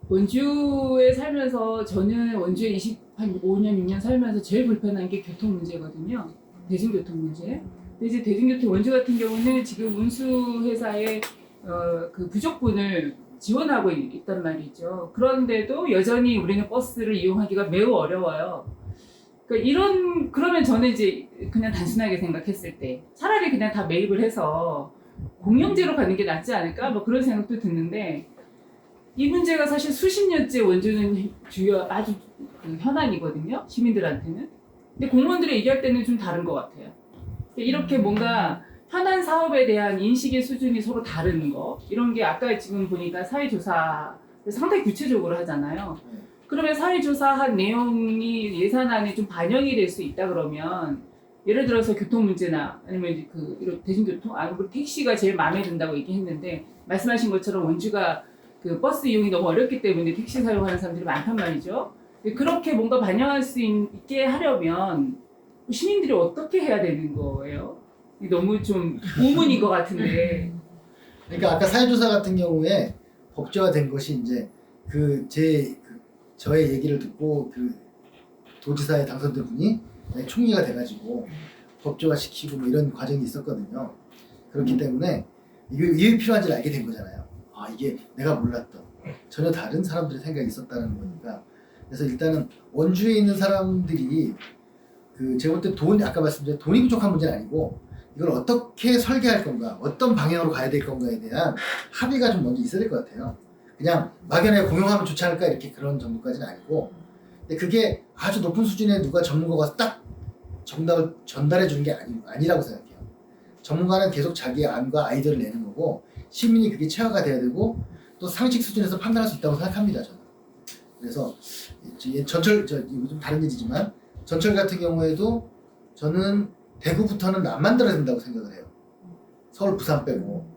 원주에 살면서 저는 원주에 한 5년, 6년 살면서 제일 불편한 게 교통 문제거든요. 대중교통 문제. 근데 이제 대중교통 원주 같은 경우는 지금 운수회사의 그 부족분을 지원하고 있단 말이죠. 그런데도 여전히 우리는 버스를 이용하기가 매우 어려워요. 그러니까 그러면 저는 이제 그냥 단순하게 생각했을 때 차라리 그냥 다 매입을 해서 공영제로 가는 게 낫지 않을까? 뭐 그런 생각도 드는데 이 문제가 사실 수십 년째 원주는 아주 그 현안이거든요. 시민들한테는. 근데 공무원들이 얘기할 때는 좀 다른 것 같아요. 이렇게 뭔가 현안 사업에 대한 인식의 수준이 서로 다른 거 이런 게 아까 지금 보니까 사회조사 상당히 구체적으로 하잖아요. 그러면 사회조사한 내용이 예산안에 좀 반영이 될 수 있다 그러면 예를 들어서 교통 문제나 아니면 이런 대중교통, 그리고 택시가 제일 마음에 든다고 얘기했는데 말씀하신 것처럼 원주가 그 버스 이용이 너무 어렵기 때문에 택시 사용하는 사람들이 많단 말이죠. 그렇게 뭔가 반영할 수 있게 하려면 시민들이 어떻게 해야 되는 거예요? 너무 좀 의문인 것 같은데. 그러니까 아까 사회조사 같은 경우에 법제화된 것이 이제 저의 얘기를 듣고 그 도지사에 당선된 분이 총리가 돼가지고 법제화시키고 뭐 이런 과정이 있었거든요. 그렇기 때문에 이게 왜 필요한지를 알게 된 거잖아요. 이게 내가 몰랐던 전혀 다른 사람들의 생각이 있었다는 거니까. 그래서 일단은 원주에 있는 사람들이 제가 볼 때 아까 말씀드린 돈이 부족한 문제는 아니고 이걸 어떻게 설계할 건가, 어떤 방향으로 가야 될 건가에 대한 합의가 좀 먼저 있어야 될 것 같아요. 그냥 막연하게 공용하면 좋지 않을까 이렇게 그런 정도까지는 아니고, 근데 그게 아주 높은 수준의 누가 전문가가 딱 정답을 전달해 주는 게 아니라고 생각해요. 전문가는 계속 자기의 안과 아이디어를 내는 거고 시민이 그게 체화가 돼야 되고 또 상식 수준에서 판단할 수 있다고 생각합니다. 저는. 그래서 이거 좀 다른 얘기지만 전철 같은 경우에도 저는 대구부터는 안 만들어야 된다고 생각을 해요. 서울, 부산 빼고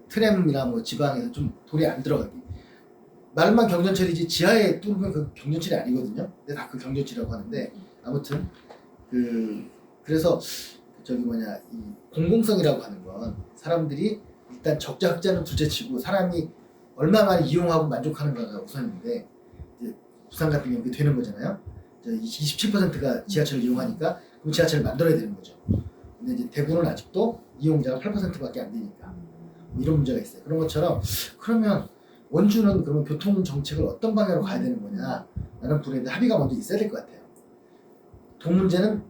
트램이나 뭐 지방에서 좀 돈이 안 들어가게. 말만 경전철이지 지하에 뚫으면 그 경전철이 아니거든요. 근데 다 그 경전철이라고 하는데 아무튼 그래서 이 공공성이라고 하는 건 사람들이 일단 적자 흑자는 둘째치고 사람이 얼마 많이 이용하고 만족하는가가 우선인데 이제 부산 같은 경우 되는 거잖아요. 27%가 지하철을 이용하니까 그럼 지하철을 만들어야 되는 거죠. 근데 이제 대구는 아직도 이용자가 8%밖에 안 되니까 이런 문제가 있어요. 그런 것처럼 그러면 원주는 그러면 교통 정책을 어떤 방향으로 가야 되는 거냐라는 부분에 대한 합의가 먼저 있어야 될 것 같아요. 돈 문제는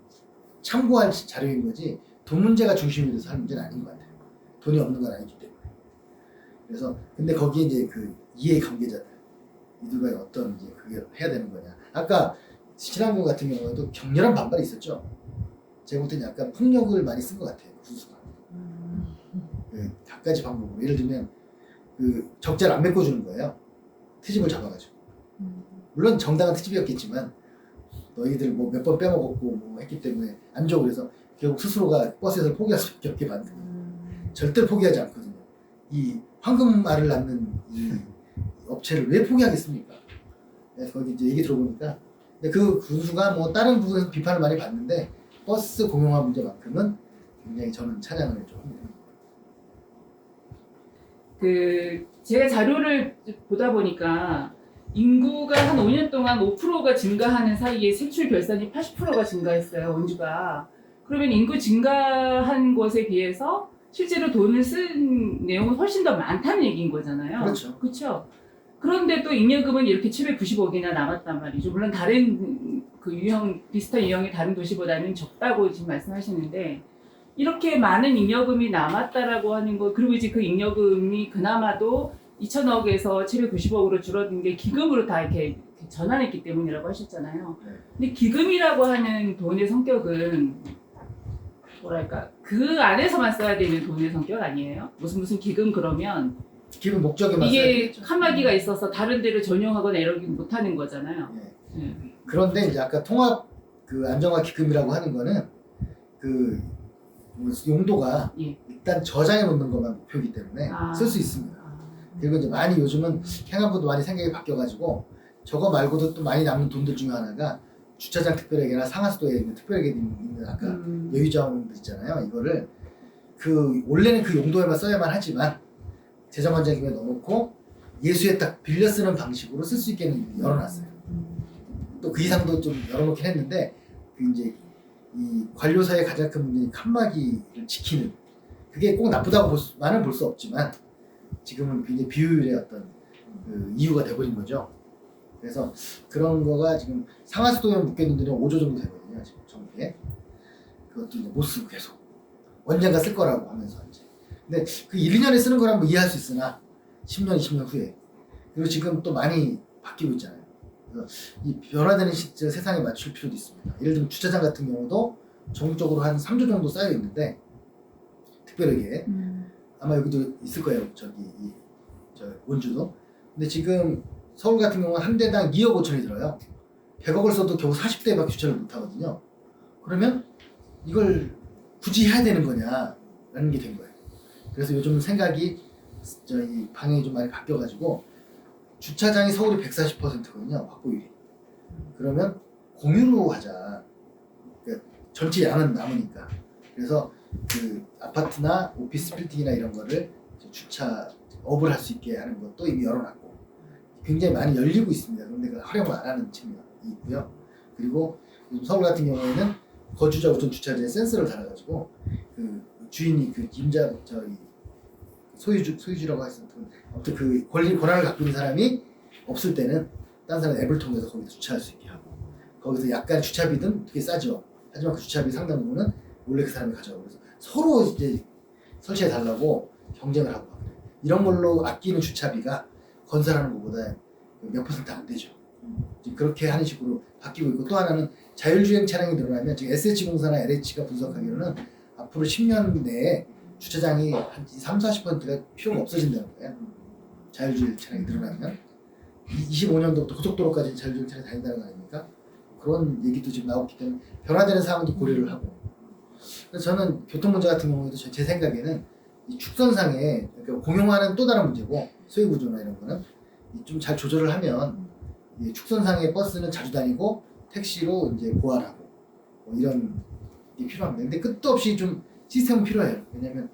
참고할 자료인 거지 돈 문제가 중심이 돼서 할 문제는 아닌 것 같아요. 돈이 없는 건 아니기 때문에. 그래서 근데 거기에 이제 그 이해 관계자들 이들과 어떤 이제 그게 해야 되는 거냐. 아까 신한군 같은 경우에도 격렬한 반발이 있었죠. 제가 볼 때는 약간 폭력을 많이 쓴 것 같아요. 군수가. 갖가지 방법으로 예를 들면 적자를 안 메꿔주는 거예요. 트집을 잡아가지고. 물론 정당한 트집이었겠지만 너희들 뭐 몇 번 빼먹었고 뭐 했기 때문에 안 줘. 그래서 결국 스스로가 버스에서 포기할 수밖에 없게 만드는. 절대 포기하지 않거든요. 이 황금알을 낳는 이 업체를 왜 포기하겠습니까? 거기 이제 얘기 들어보니까 근데 그 군수가 뭐 다른 부분에서 비판을 많이 받는데 버스 공용화 문제만큼은 굉장히 저는 찬양을 좀 합니다. 제가 자료를 보다 보니까 인구가 한 5년 동안 5%가 증가하는 사이에 세출 결산이 80%가 증가했어요. 원주가. 그러면 인구 증가한 것에 비해서 실제로 돈을 쓴 내용은 훨씬 더 많다는 얘기인 거잖아요. 그렇죠. 그렇죠. 그런데 또 잉여금은 이렇게 790억이나 남았단 말이죠. 물론 다른 비슷한 유형의 다른 도시보다는 적다고 지금 말씀하시는데 이렇게 많은 잉여금이 남았다라고 하는 거, 그리고 이제 그 잉여금이 그나마도 2천억에서 790억으로 줄어든 게 기금으로 다 이렇게 전환했기 때문이라고 하셨잖아요. 근데 기금이라고 하는 돈의 성격은 뭐랄까 그 안에서만 써야 되는 돈의 성격 아니에요? 무슨 기금 그러면 기본 목적에만 이게 칸막이가 있어서 다른 데를 전용하거나 이러기 못하는 거잖아요. 네. 그런데 이제 아까 통합 안정화 기금이라고 하는 거는 용도가 일단 저장해 놓는 것만 목표이기 때문에 쓸 수 있습니다. 그리고 이제 많이 요즘은 행안부도 많이 생각이 바뀌어가지고 저거 말고도 또 많이 남는 돈들 중에 하나가 주차장 특별회계나 상하수도에 있는 특별회계 있는 아까 여유자원들 있잖아요. 이거를 원래는 그 용도에만 써야만 하지만 재정관장님에 넣어놓고 예수에 딱 빌려 쓰는 방식으로 쓸 수 있게는 열어놨어요. 또 그 이상도 좀 열어놓긴 했는데 그 이제 이 관료사의 가장 큰 문제는 칸막이를 지키는 그게 꼭 나쁘다고 만은 볼 수 없지만 지금은 굉장히 비효율의 어떤 그 이유가 돼버린 거죠. 그래서 그런 거가 지금 상하수도에 묶여있는 돈이 5조 정도 되거든요. 지금 정부에. 그것도 이제 못 쓰고 계속 언젠가 쓸 거라고 하면서 이제. 근데 그 1, 2년에 쓰는 거라면 뭐 이해할 수 있으나 10년, 20년 후에 그리고 지금 또 많이 바뀌고 있잖아요. 그래서 이 변화되는 세상에 맞출 필요도 있습니다. 예를 들면 주차장 같은 경우도 전국적으로 한 3조 정도 쌓여 있는데 특별하게 아마 여기도 있을 거예요. 저 원주도. 근데 지금 서울 같은 경우는 한 대당 2억 5천이 들어요. 100억을 써도 겨우 40대밖에 주차를 못 하거든요. 그러면 이걸 굳이 해야 되는 거냐라는 게 된 거예요. 그래서 요즘 생각이 저희 방향이 좀 많이 바뀌어가지고 주차장이 서울이 140%거든요. 확보율이. 그러면 공유로 하자. 그러니까 전체 양은 남으니까. 그래서 그 아파트나 오피스 빌딩이나 이런 거를 주차업을 할 수 있게 하는 것도 이미 열어놨고 굉장히 많이 열리고 있습니다. 그런데 그 활용을 안 하는 측면이 있고요. 그리고 요즘 서울 같은 경우에는 거주자 우선 주차장에 센서를 달아가지고 그 주인이 그 임자 저희 소유주라고 했었던 아무튼 그 권한을 갖고 있는 사람이 없을 때는 다른 사람 앱을 통해서 거기서 주차할 수 있게 하고 거기서 약간 주차비는 되게 싸죠. 하지만 그 주차비 상당 부분은 원래 그 사람이 가져가고 그래서 서로 이제 설치해 달라고 경쟁을 하고 막 그래요. 이런 걸로 아끼는 주차비가 건설하는 것보다 몇 퍼센트 안 되죠. 그렇게 하는 식으로 바뀌고 있고 또 하나는 자율주행 차량이 늘어나면 지금 SH공사나 LH가 분석하기로는 앞으로 10년 내에 주차장이 한 30-40%가 필요가 없어진다는 거예요. 자율주행 차량이 늘어나면 25년도부터 고속도로까지 자율주행 차량이 다닌다는 거 아닙니까? 그런 얘기도 지금 나오기 때문에 변화되는 상황도 고려를 하고 그래서 저는 교통 문제 같은 경우에도 제 생각에는 이 축선상에 그러니까 공용화는 또 다른 문제고 소유 구조나 이런 거는 좀 잘 조절을 하면 이 축선상의 버스는 자주 다니고 택시로 이제 보완하고 뭐 이런 게 필요합니다. 근데 끝도 없이 좀 시스템은 필요해요. 왜냐면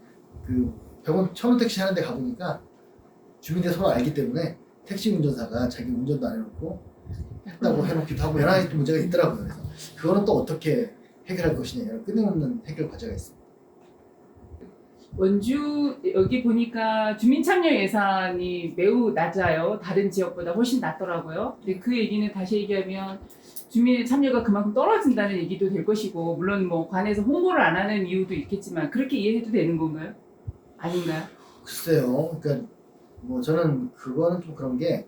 그 100원, 1000원 택시 하는 데 가보니까 주민들 서로 알기 때문에 택시 운전사가 자기 운전도 안 해놓고 했다고 해놓기도 하고 여러 가지 문제가 있더라고요. 그래서 그거는 또 어떻게 해결할 것이냐 끊임없는 해결 과제가 있습니다. 원주 여기 보니까 주민 참여 예산이 매우 낮아요. 다른 지역보다 훨씬 낮더라고요. 근데 그 얘기는 다시 얘기하면 주민의 참여가 그만큼 떨어진다는 얘기도 될 것이고 물론 뭐 관에서 홍보를 안 하는 이유도 있겠지만 그렇게 이해해도 되는 건가요? 아닌가요? 글쎄요. 그러니까 뭐 저는 그거는 좀 그런 게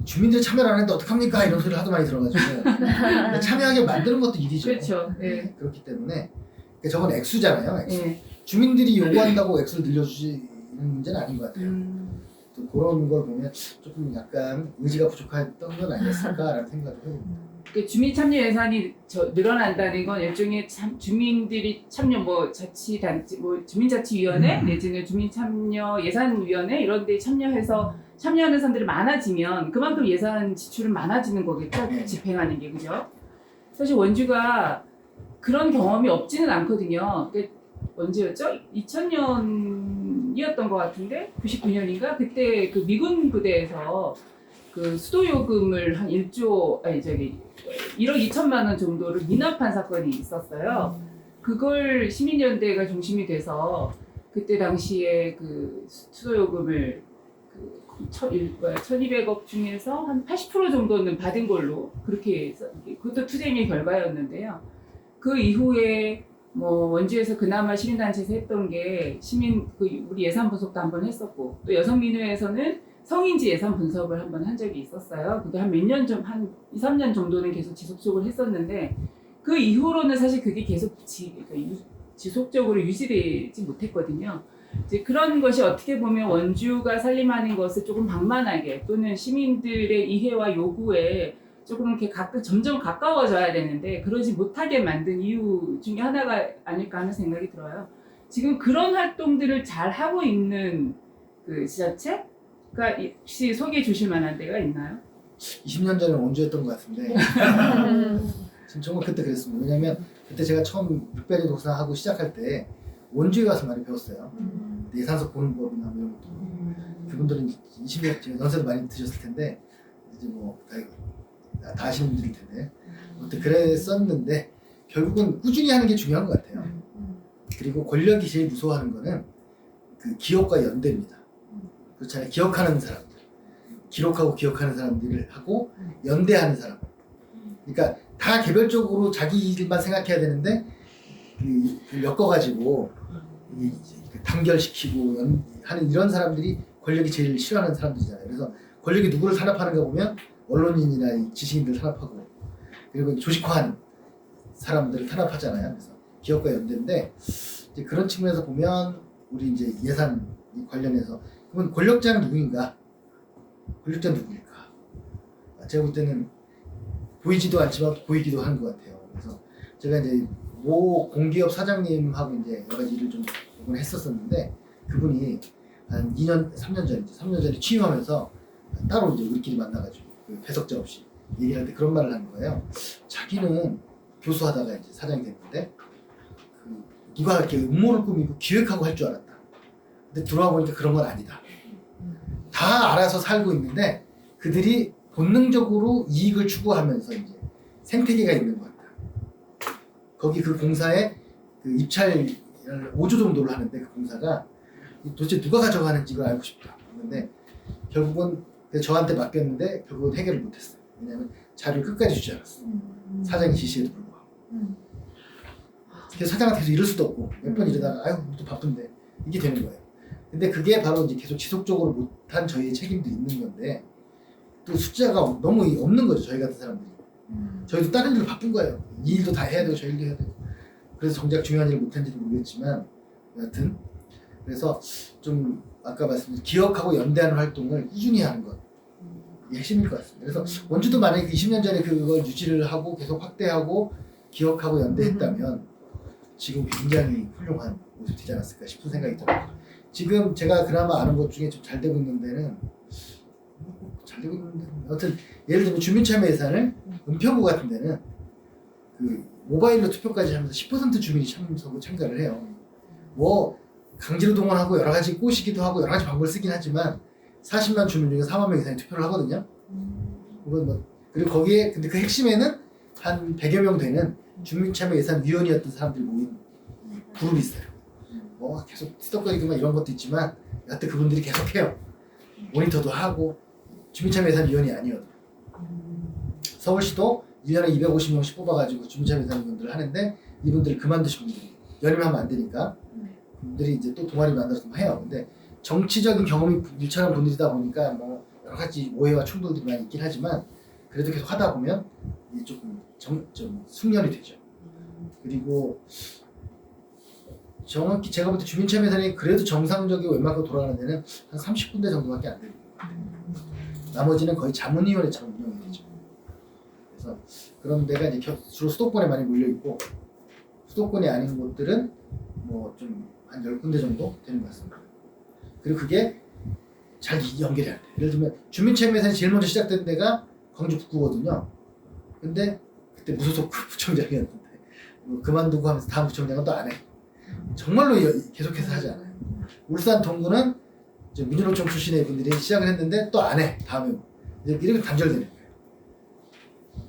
주민들 참여를 안 했는데 어떡합니까? 이런 소리를 하도 많이 들어가지고 참여하게 만드는 것도 일이죠. 그렇죠. 네. 그렇기 때문에 저건 액수잖아요. 액수. 네. 주민들이 요구한다고 액수를 늘려주지는 문제는 아닌 것 같아요. 또 그런 걸 보면 조금 약간 의지가 부족했던 건 아니었을까라는 생각을 해봅니다. 주민 참여 예산이 늘어난다는 건 일종의 주민들이 참여 뭐 자치단체 뭐 주민자치위원회 내지는 주민참여 예산위원회 이런 데 참여하는 사람들이 많아지면 그만큼 예산 지출은 많아지는 거겠죠. 네. 집행하는 게 그죠? 사실 원주가 그런 경험이 없지는 않거든요. 언제였죠? 2000년이었던 것 같은데 99년인가 그때 그 미군 부대에서 그 수도 요금을 한 1조 1억 2천만 원 정도를 미납한 사건이 있었어요. 그걸 시민연대가 중심이 돼서 그때 당시에 그 수도 요금을 그 1,200억 중에서 한 80% 정도는 받은 걸로 그렇게 해서 그것도 투쟁의 결과였는데요. 그 이후에 뭐 원주에서 그나마 시민단체에서 했던 게 우리 예산 분석도 한번 했었고 또 여성민우회에서는 성인지 예산 분석을 한번 한 적이 있었어요. 그게 한 몇 년 전, 한 2, 3년 정도는 계속 지속적으로 했었는데 그 이후로는 사실 그게 계속 지속적으로 유지되지 못했거든요. 이제 그런 것이 어떻게 보면 원주가 살림하는 것을 조금 방만하게 또는 시민들의 이해와 요구에 조금 이렇게 점점 가까워져야 되는데 그러지 못하게 만든 이유 중에 하나가 아닐까 하는 생각이 들어요. 지금 그런 활동들을 잘 하고 있는 그 지자체가 혹시 소개해 주실 만한 데가 있나요? 20년 전에 원주였던 것 같은데 지금 정말 그때 그랬습니다. 왜냐면 그때 제가 처음 육변이 독서하고 시작할 때 원주에 가서 많이 배웠어요. 예산서 보는 법이나 이런 것도 그분들은 20년 연세도 많이 드셨을 텐데 이제 뭐 다 아시는 분들일 텐데 아무튼 그랬었는데 결국은 꾸준히 하는 게 중요한 것 같아요. 그리고 권력이 제일 무서워하는 거는 그 기억과 연대입니다. 그렇잖아요. 기억하는 사람들, 기록하고 기억하는 사람들을 하고 연대하는 사람. 그러니까 다 개별적으로 자기 일만 생각해야 되는데 그 엮어가지고 단결시키고 하는 이런 사람들이 권력이 제일 싫어하는 사람들이잖아요. 그래서 권력이 누구를 탄압하는가 보면 언론인이나 이 지식인들 탄압하고 그리고 조직화하는 사람들을 탄압하잖아요. 그래서 기업과 연대인데 이제 그런 측면에서 보면 우리 이제 예산 관련해서 그러면 권력자는 누구인가? 권력자는 누구일까? 제가 볼 때는 보이지도 않지만 보이기도 하는 것 같아요. 그래서 제가 이제 모 공기업 사장님하고 이제 여러 가지 일을 좀 이번에 했었었는데 그분이 한 3년 전에 취임하면서 따로 이제 우리끼리 만나가지고 그 배석자 없이 얘기할 때 그런 말을 하는 거예요. 자기는 교수하다가 이제 사장이 됐는데 누가 이렇게 음모를 꾸미고 기획하고 할 줄 알았다. 근데 들어와 보니까 그런 건 아니다. 다 알아서 살고 있는데 그들이 본능적으로 이익을 추구하면서 이제 생태계가 있는 것 같다. 거기 그 공사에 그 입찰 5조 정도를 하는데 그 공사가 도대체 누가 가져가는지 를 알고 싶다. 그런데 결국은 저한테 맡겼는데 결국은 해결을 못했어요. 왜냐하면 자료를 끝까지 주지 않았어요. 사장이 지시에도 불구하고. 그래서 사장한테 계속 이럴 수도 없고 몇 번 이러다가 아유 또 바쁜데 이게 되는 거예요. 근데 그게 바로 이제 계속 지속적으로 못한 저희의 책임도 있는 건데 또 숫자가 너무 없는 거죠. 저희 같은 사람들이. 저희도 다른 일로 바쁜 거예요. 이 일도 다 해야 되고 저 일도 해야 되고. 그래서 정작 중요한 일을 못한지도 모르겠지만 여하튼 그래서 좀 아까 말씀드린 기억하고 연대하는 활동을 꾸준히 하는 것 이게 핵심일 것 같습니다. 그래서 원주도 만약에 20년 전에 그걸 유지를 하고 계속 확대하고 기억하고 연대했다면 지금 굉장히 훌륭한 모습이 되지 않았을까 싶은 생각이 들어요. 지금 제가 그나마 아는 것 중에 좀 잘 되고 있는 데는 아무튼 예를 들면 주민참여 예산을 은평구 같은 데는 그 모바일로 투표까지 하면서 10% 주민이 참가를 해요. 뭐 강제로 동원하고 여러 가지 꼬시기도 하고 여러 가지 방법을 쓰긴 하지만 40만 주민 중에 4만 명 이상이 투표를 하거든요. 그건 뭐 그리고 거기에 근데 그 핵심에는 한 100여 명 되는 주민참여 예산위원이었던 사람들이 모인 그룹이 있어요. 뭐 계속 티덕거리기만 이런 것도 있지만 여하튼 그분들이 계속해요. 모니터도 하고 주민참여 예산위원이 아니어도 서울시도 1년에 250명씩 뽑아가지고 주민참여 예산위원들을 하는데 이분들이 그만두신 분들이 연임하면 안 되니까 분들이 이제 또 동아리 만들어서 좀 해요. 근데 정치적인 경험이 일천한 분들이다 보니까 뭐 여러 가지 오해와 충돌들이 많이 있긴 하지만 그래도 계속 하다 보면 이게 조금 좀 숙련이 되죠. 그리고 정확히 제가 볼 때 주민참여 예산이 그래도 정상적이고 웬만큼 돌아가는 데는 한 30군데 정도밖에 안 됩니다. 나머지는 거의 자문위원회처럼 운영이 되죠. 그래서 그런 데가 이제 주로 수도권에 많이 몰려 있고 수도권이 아닌 곳들은 뭐 좀 한 10군데 정도 되는 것 같습니다. 그리고 그게 잘 연결이 안 돼요. 예를 들면 주민참여 예산이 제일 먼저 시작된 데가 광주 북구거든요. 근데 그때 무소속 부총장이었는데 그만두고 하면서 다음 부총장은 또 안 해. 정말로 계속해서 하지 않아요. 울산 동구는 민주노총 출신의 분들이 시작을 했는데 또 안 해. 다음에 이렇게 단절되는 거예요.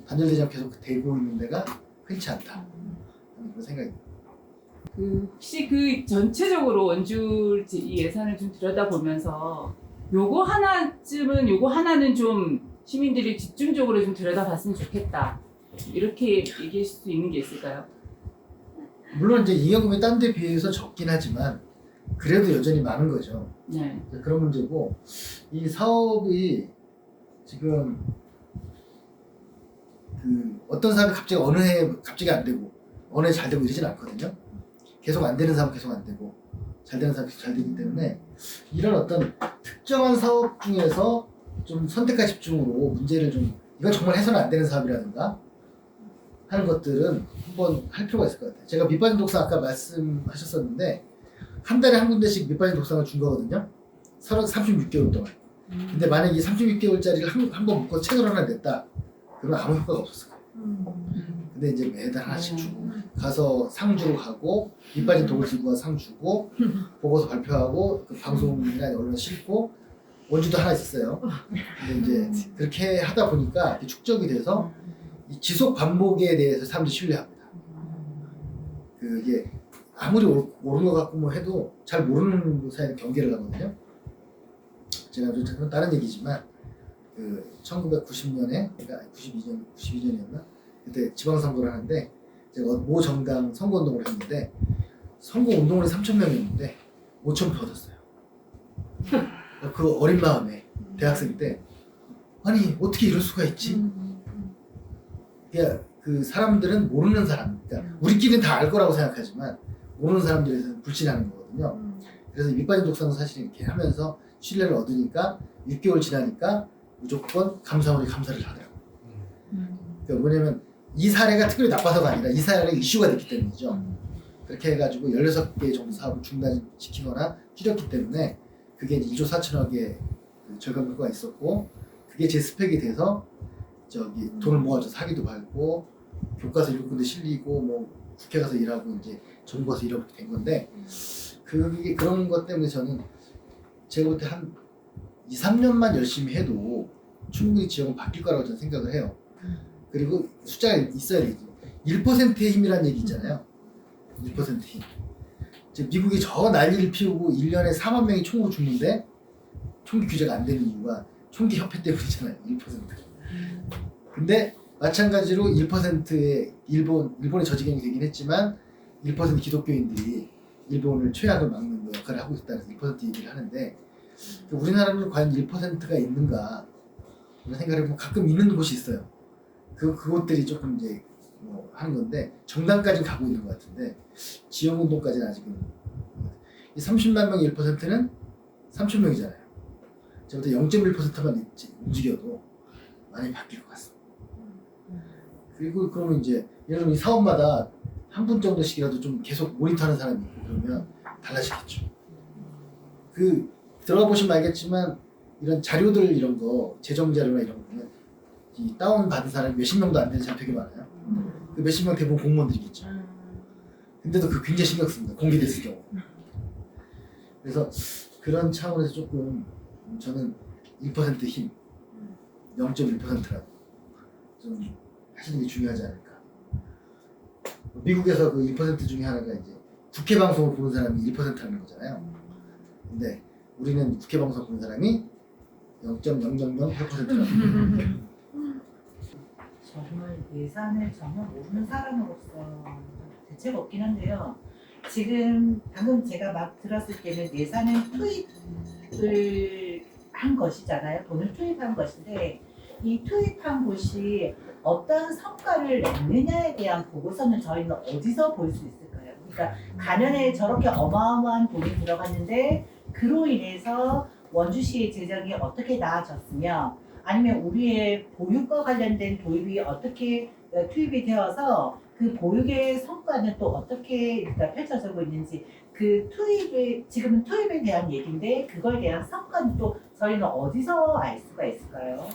단절되지 않고 계속 되고 있는 데가 흔치 않다. 그런 생각이 듭니다. 혹시 그 전체적으로 원주 이 예산을 좀 들여다보면서 요거 하나는 좀 시민들이 집중적으로 좀 들여다봤으면 좋겠다. 이렇게 얘기할 수 있는 게 있을까요? 물론 이제 잉여금이 딴 데 비해서 적긴 하지만 그래도 여전히 많은 거죠. 네. 그런 문제고 이 사업이 지금 그 어떤 사람이 갑자기 어느 해 갑자기 안 되고 어느 해 잘 되고 이러진 않거든요. 계속 안 되는 사람은 계속 안 되고 잘 되는 사람은 계속 잘 되기 때문에 이런 어떤 특정한 사업 중에서 좀 선택과 집중으로 문제를 좀 이건 정말 해서는 안 되는 사업이라든가 하는 것들은 한번 할 필요가 있을 것 같아요. 제가 밑빠진 독상 아까 말씀하셨었는데 한 달에 한 군데씩 밑빠진 독상을 준 거거든요. 36개월 동안. 근데 만약에 이 36개월짜리를 한 번 묶어 책을 하나 냈다. 그러면 아무 효과가 없었을 거예요. 근데 이제 매달 하나씩 주고 가서 상 주러 가고 밑빠진 독을 들고 가서 상 주고 보고서 발표하고 그 방송이나 언론 싣고 원주도 하나 있었어요. 근데 이제 그렇게 하다 보니까 이렇게 축적이 돼서 이 지속 반복에 대해서 사람들이 신뢰합니다. 그게 아무리 옳은 것 같고 뭐 해도 잘 모르는 사이에 경계를 하거든요. 제가 좀 다른 얘기지만 그 1990년에 그러니까 92년이었나 그때 지방선거를 하는데 제가 모 정당 선거운동을 했는데 선거운동을 3,000명이었는데 5,000표 얻었어요. 그 어린 마음에 대학생 때 아니 어떻게 이럴 수가 있지? 그러니까 그 사람들은 모르는 사람, 그러니까 우리끼리는 다 알 거라고 생각하지만 모르는 사람들에서는 불신하는 거거든요. 그래서 밑빠진 독서는 사실 이렇게 하면서 신뢰를 얻으니까 6개월 지나니까 무조건 감사원이 감사를 하더라고요. 그러니까 뭐냐면 이 사례가 특별히 나빠서가 아니라 이 사례가 이슈가 됐기 때문이죠. 그렇게 해가지고 16개 정도 사업을 중단시키거나 줄였기 때문에 그게 이제 2조 4천억의 그 절감 효과가 있었고 그게 제 스펙이 돼서 저기 돈을 모아서 사기도 받고 교과서 7군데 실리고 뭐 국회 가서 일하고 이제 정부 가서 일하고 된 건데 그게 그런 것 때문에 저는 제가 볼 때 한 2, 3년만 열심히 해도 충분히 지역은 바뀔 거라고 저는 생각을 해요. 그리고 숫자가 있어야 되지. 1%의 힘이라는 얘기 있잖아요. 1%의 힘. 미국이 저 난리를 피우고 1년에 4만 명이 총으로 죽는데 총기 규제가 안 되는 이유가 총기 협회 때문이잖아요. 1%. 근데 마찬가지로 1%의 일본의 저지경이 되긴 했지만 1% 기독교인들이 일본을 최악을 막는 역할을 하고 있다는 1% 얘기를 하는데 우리나라는 과연 1%가 있는가 그런 생각을 해보면 가끔 있는 곳이 있어요. 그것들이 조금 이제 뭐 하는 건데 정당까지 가고 있는 것 같은데 지역운동까지는 아직은 이 30만 명의 1%는 3,000명이잖아요. 저부터 0.1%만 움직여도 많이 바뀔 것 같습니다. 그리고 그러면 이제 예를 들면 이 사업마다 한 분 정도씩이라도 좀 계속 모니터하는 사람이 있고 그러면 달라지겠죠. 그 들어가 보시면 알겠지만 이런 자료들 이런 거 재정 자료나 이런 거 보면 이 다운 받은 사람이 몇십 명도 안 되는 사람 되게 많아요. 그 몇십 명 대부분 공무원들이겠죠. 근데도 그 굉장히 신경 씁니다. 공개됐을 경우. 그래서 그런 차원에서 조금 저는 1% 힘, 0.1%라고 좀 하시는 게 중요하지 않을까. 미국에서 그 1% 중에 하나가 이제 국회 방송을 보는 사람이 1%라는 거잖아요. 근데 우리는 국회 방송 보는 사람이 0.0008%라고. 정말 예산을 전혀 모르는 사람으로서 대책 없긴 한데요. 지금 방금 제가 막 들었을 때는 예산은 투입을 한 것이잖아요. 돈을 투입한 것인데 이 투입한 곳이 어떤 성과를 냈느냐에 대한 보고서는 저희는 어디서 볼 수 있을까요? 그러니까 가년에 저렇게 어마어마한 돈이 들어갔는데 그로 인해서 원주시의 재정이 어떻게 나아졌으며 아니면 우리의 보육과 관련된 도입이 어떻게 투입이 되어서 그 보육의 성과는 또 어떻게 그러니까 펼쳐지고 있는지 그 투입의 지금은 투입에 대한 얘기인데 그거에 대한 성과는 또 저희는 어디서 알 수가 있을까요?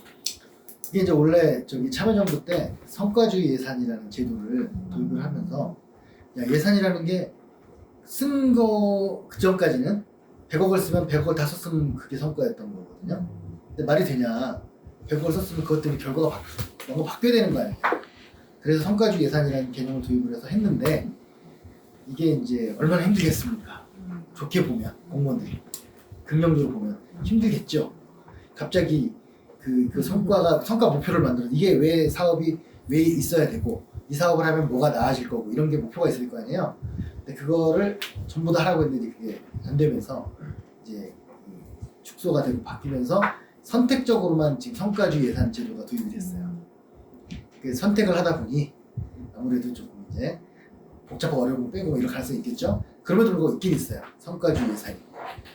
이게 이제 원래 저기 참여정부 때 성과주의 예산이라는 제도를 도입을 하면서 예산이라는 게 쓴 거 그전까지는 100억을 쓰면 100억을 다 썼으면 그게 성과였던 거거든요. 근데 말이 되냐? 100억을 썼으면 그것 때문에 결과가 뭔가 바뀌어야 되는 거 아니에요. 그래서 성과주의 예산이라는 개념을 도입을 해서 했는데 이게 이제 얼마나 힘들겠습니까? 좋게 보면 공무원들이 긍정적으로 보면 힘들겠죠. 갑자기 그 성과 목표를 만들어 이게 왜 사업이 왜 있어야 되고 이 사업을 하면 뭐가 나아질 거고 이런 게 목표가 있을 거 아니에요. 근데 그거를 전부 다 하라고 했는데 그게 안 되면서 이제 축소가 되고 바뀌면서 선택적으로만 지금 성과주의 예산 제도가 도입이 됐어요. 그 선택을 하다 보니 아무래도 조금 이제 복잡하고 어려운 거 빼고 이럴 가능성이 있겠죠. 그럼에도 불구하고 있긴 있어요. 성과주의 예산이.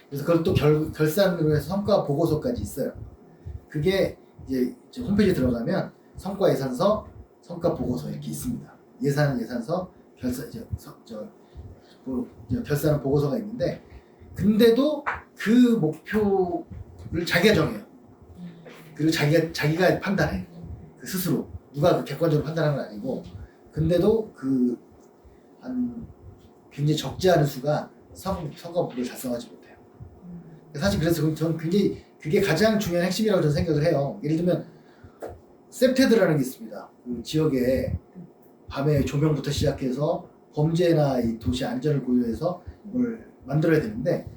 그래서 그걸 또 결산으로 해서 성과 보고서까지 있어요. 그게 이제 홈페이지에 들어가면 성과 예산서, 성과 보고서 이렇게 있습니다. 예산은 예산서, 결산은 보고서가 있는데 근데도 그 목표를 자기가 정해요. 그리고 자기가 판단해. 그 스스로 누가 그 객관적으로 판단하는 건 아니고 근데도 그 한 굉장히 적지 않은 수가 성과 목표를 달성하지 못해요. 사실 그래서 저는 굉장히 그게 가장 중요한 핵심이라고 저는 생각을 해요. 예를 들면 셉테드라는 게 있습니다. 그 지역에 밤에 조명부터 시작해서 범죄나 이 도시 안전을 고려해서 뭘 만들어야 되는데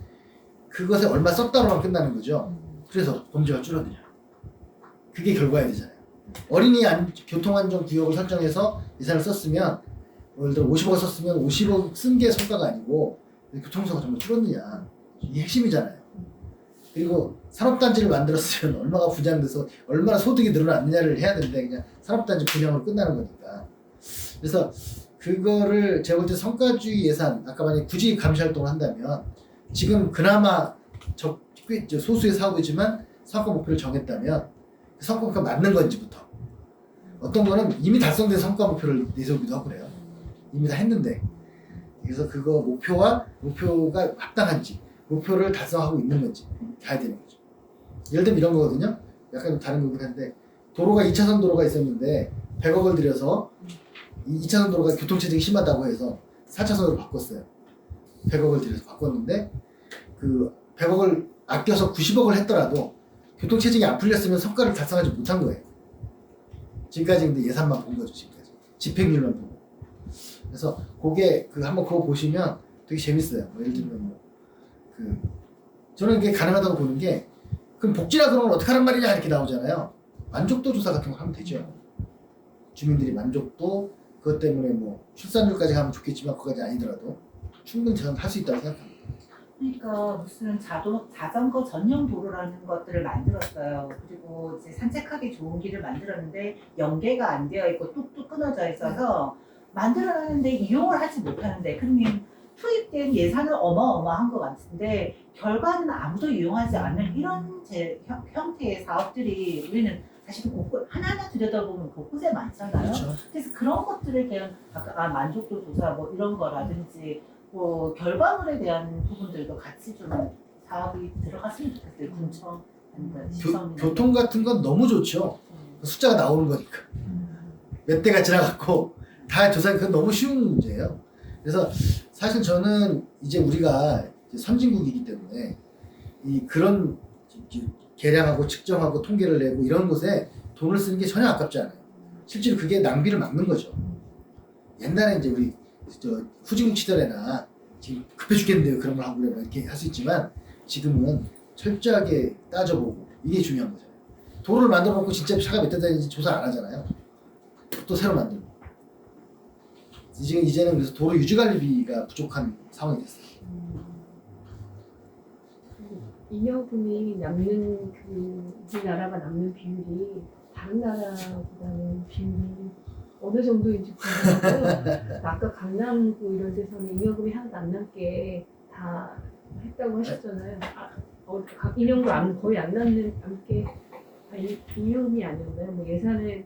그것에 얼마 썼다로만 끝나는 거죠. 그래서 범죄가 줄어들어요. 그게 결과야 되잖아요. 어린이 교통안전구역을 설정해서 예산을 썼으면 예를 들어 50억 썼으면 50억 쓴 게 성과가 아니고 교통사고가 정말 줄었느냐 이게 핵심이잖아요. 그리고 산업단지를 만들었으면 얼마가 분양돼서 얼마나 소득이 늘어났느냐를 해야 되는데 그냥 산업단지 분양으로 끝나는 거니까. 그래서 그거를 제가 볼 때 성과주의 예산 아까 만약에 굳이 감시활동을 한다면 지금 그나마 꽤 소수의 사업이지만 성과 목표를 정했다면 그 성과 목표가 맞는 건지부터 어떤 거는 이미 달성된 성과 목표를 내세우기도 하고 그래요. 이미 다 했는데 그래서 그거 목표가 합당한지 목표를 달성하고 있는 건지 가야 되는 거죠. 예를 들면 이런 거거든요. 약간 다른 거긴 한데 도로가 2차선 도로가 있었는데 100억을 들여서 이 2차선 도로가 교통체증이 심하다고 해서 4차선으로 바꿨어요. 100억을 들여서 바꿨는데 그 100억을 아껴서 90억을 했더라도 교통체증이 안 풀렸으면 성과를 달성하지 못한 거예요. 지금까지 근데 예산만 본 거죠. 지금까지 집행률만 보고. 그래서 그게 한번 그거 보시면 되게 재밌어요. 뭐 예를 들면 저는 이게 가능하다고 보는 게 그럼 복지나 그런 걸 어떻게 하란 말이냐 이렇게 나오잖아요. 만족도 조사 같은 거 하면 되죠. 주민들이 만족도 그것 때문에 뭐 출산율까지 가면 좋겠지만 그거까지 아니더라도 충분히 저는 할 수 있다고 생각합니다. 그러니까 무슨 자전거 전용 도로라는 것들을 만들었어요. 그리고 이제 산책하기 좋은 길을 만들었는데 연계가 안 되어 있고 뚝뚝 끊어져 있어서 만들어놨는데 이용을 하지 못하는데 그러면 투입된 예산은 어마어마한 것 같은데 결과는 아무도 이용하지 않는 이런 형태의 사업들이 우리는 사실 곳곳 하나하나 들여다보면 곳곳에 많잖아요. 그렇죠. 그래서 그런 것들에 대한 아까 만족도 조사 뭐 이런 거라든지 뭐 결과물에 대한 부분들도 같이 좀 사업이 들어갔으면 좋겠어요. 군청 시청 교통 같은 건 너무 좋죠. 숫자가 나오는 거니까. 몇 대가 지나갔고 다 조사하기 그건 너무 쉬운 문제예요. 그래서 사실 저는 이제 우리가 이제 선진국이기 때문에 그런 계량하고 측정하고 통계를 내고 이런 곳에 돈을 쓰는 게 전혀 아깝지 않아요. 실제로 그게 낭비를 막는 거죠. 옛날에 이제 우리 후진국 시절에나 지금 급해 죽겠는데요 그런 걸 하고 그래 이렇게 할 수 있지만 지금은 철저하게 따져보고 이게 중요한 거잖아요. 도로를 만들어 놓고 진짜 차가 몇 대 다니는지 조사 안 하잖아요. 또 새로 만들고 이제는 그래서 도로 유지관리비가 부족한 상황이 됐어요. 잉여금이 남는 우리나라가 남는 비율이 다른 나라보다는 비율이 어느 정도인지 궁금하고요. 아까 강남구 이런 데서는 잉여금이 하나도 안 남게 다 했다고 하셨잖아요. 잉여금 거의 안 남게 잉여금이 아니었나요? 뭐 예산을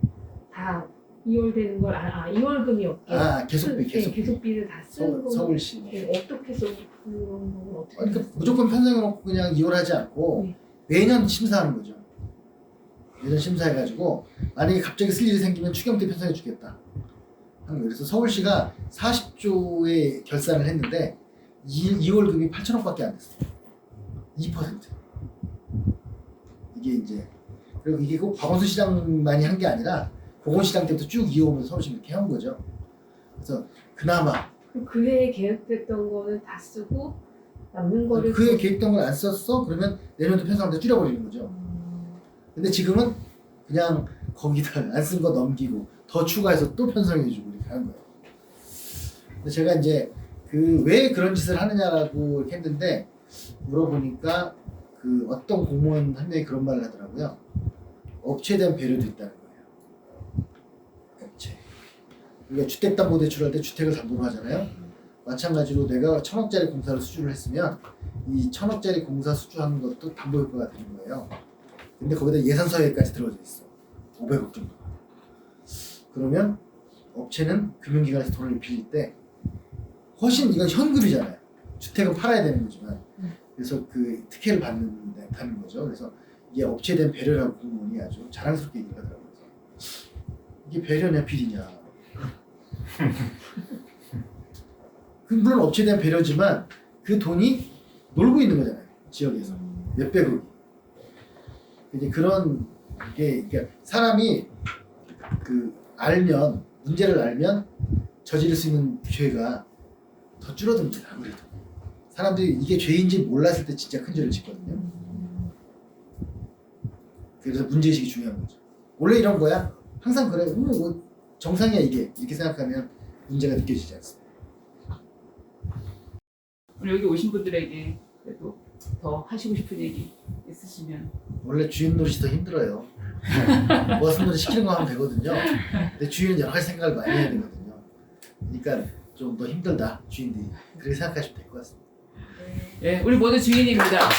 다 이월되는 걸 이월금이 없게 계속비를 다 쓰는 거 서울시 어떻게 해서 그런 건 어떻게 그러니까 무조건 편성해놓고 그냥 이월하지 않고 매년 심사하는 거죠. 매년 심사해가지고 만약에 갑자기 쓸 일이 생기면 추경 때 편성해주겠다 하는 거예요. 그래서 서울시가 40조의 결산을 했는데 2월금이 8천억밖에 안 됐어요. 2%. 이게 이제 그리고 이게 꼭 박원순 시장만이 한 게 아니라 보건시장 때부터 쭉 이어오면서 서울시 이렇게 해온 거죠. 그래서 그나마 그해 계획됐던 거는 다 쓰고 남는 거를 그해 계획된 걸 안 썼어? 그러면 내년도 편성할 때 줄여버리는 거죠. 근데 지금은 그냥 거기다 안 쓴 거 넘기고 더 추가해서 또 편성해주고 이렇게 하는 거예요. 근데 제가 이제 왜 그런 짓을 하느냐라고 이렇게 했는데 물어보니까 어떤 공무원 한 명이 그런 말을 하더라고요. 업체에 대한 배려도 있다는 거예요. 업체. 우리가 주택담보대출할 때 주택을 담보로 하잖아요. 마찬가지로 내가 1,000억짜리 공사를 수주를 했으면 이 1,000억짜리 공사 수주하는 것도 담보 효과가 되는 거예요. 근데 거기다 예산 서약까지 들어져 있어. 500억 정도가. 그러면 업체는 금융기관에서 돈을 빌릴 때 훨씬 이건 현금이잖아요. 주택은 팔아야 되는 거지만 그래서 특혜를 받는 거죠. 그래서 이게 업체에 대한 배려라고 공무원이 아주 자랑스럽게 얘기를 하더라고요. 이게 배려냐 비리냐. 물론 업체에 대한 배려지만 그 돈이 놀고 있는 거잖아요. 지역에서. 몇백억이. 이제 그런 게 그러니까 사람이 알면 문제를 알면 저지를 수 있는 죄가 더 줄어듭니다. 아무래도 사람들이 이게 죄인지 몰랐을 때 진짜 큰 죄를 짓거든요. 그래서 문제의식이 중요한 거죠. 원래 이런 거야? 항상 그래. 뭐 정상이야 이게. 이렇게 생각하면 문제가 느껴지지 않습니다. 오늘 여기 오신 분들에게 그래도 더 하시고 싶은 얘기 있으시면. 원래 주인 노릇이 더 힘들어요. 머슴 노릇 시키는 거 하면 되거든요. 근데 주인은 여러 가지 생각을 많이 해야 되거든요. 그러니까 좀 더 힘들다 주인들이. 그렇게 생각하시면 될 것 같습니다. 예, 우리 모두 주인입니다.